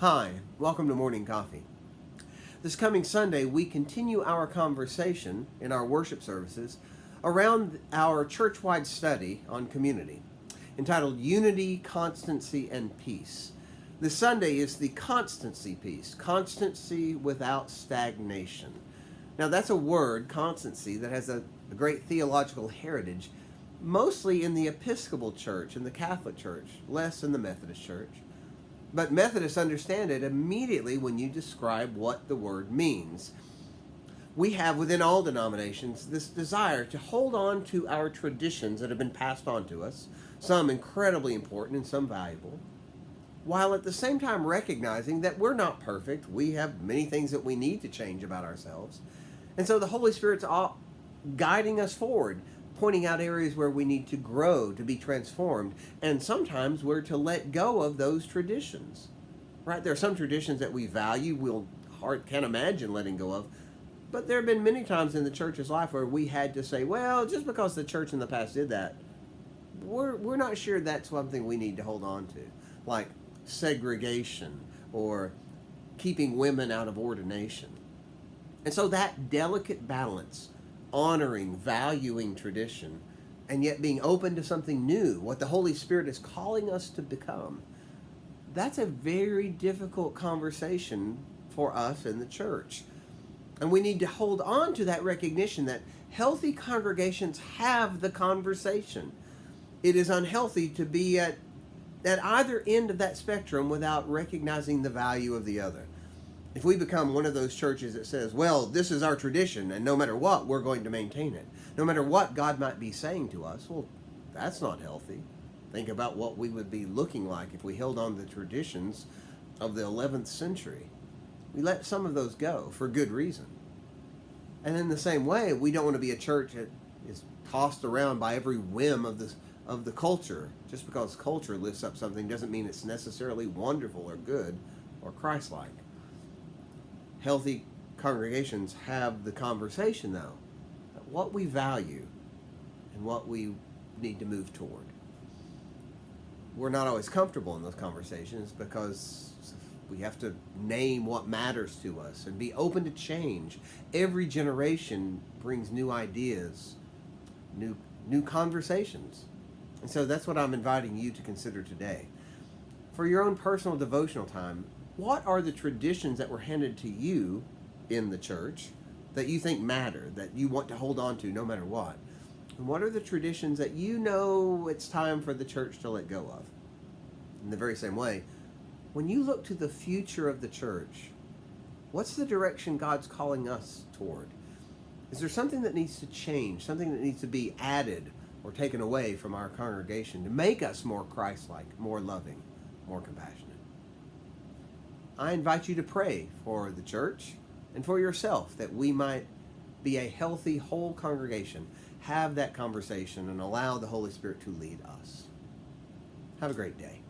Hi, welcome to Morning Coffee. This coming Sunday, we continue our conversation in our worship services around our church-wide study on community, entitled Unity, Constancy, and Peace. This Sunday is the constancy piece, constancy without stagnation. Now, that's a word, constancy, that has a great theological heritage, mostly in the Episcopal Church and the Catholic Church, less in the Methodist Church. But Methodists understand it immediately when you describe what the word means. We have within all denominations this desire to hold on to our traditions that have been passed on to us, some incredibly important and some valuable, while at the same time recognizing that we're not perfect. We have many things that we need to change about ourselves. And so the Holy Spirit's all guiding us forward, pointing out areas where we need to grow, to be transformed, and sometimes we're to let go of those traditions. Right? There are some traditions that we value, can't imagine letting go of, but there have been many times in the church's life where we had to say, well, just because the church in the past did that, we're not sure that's something we need to hold on to, like segregation or keeping women out of ordination. And so that delicate balance, honoring, valuing tradition, and yet being open to something new, what the Holy Spirit is calling us to become, that's a very difficult conversation for us in the church. And we need to hold on to that recognition that healthy congregations have the conversation. It is unhealthy to be at either end of that spectrum without recognizing the value of the other. If we become one of those churches that says, well, this is our tradition, and no matter what, we're going to maintain it, no matter what God might be saying to us, well, that's not healthy. Think about what we would be looking like if we held on to the traditions of the 11th century. We let some of those go for good reason. And in the same way, we don't want to be a church that is tossed around by every whim of the culture. Just because culture lifts up something doesn't mean it's necessarily wonderful or good or Christ-like. Healthy congregations have the conversation, though, what we value and what we need to move toward. We're not always comfortable in those conversations because we have to name what matters to us and be open to change. Every generation brings new ideas, new conversations. And so that's what I'm inviting you to consider today. For your own personal devotional time, what are the traditions that were handed to you in the church that you think matter, that you want to hold on to no matter what? And what are the traditions that you know it's time for the church to let go of? In the very same way, when you look to the future of the church, what's the direction God's calling us toward? Is there something that needs to change, something that needs to be added or taken away from our congregation to make us more Christ-like, more loving, more compassionate? I invite you to pray for the church and for yourself that we might be a healthy, whole congregation, have that conversation, and allow the Holy Spirit to lead us. Have a great day.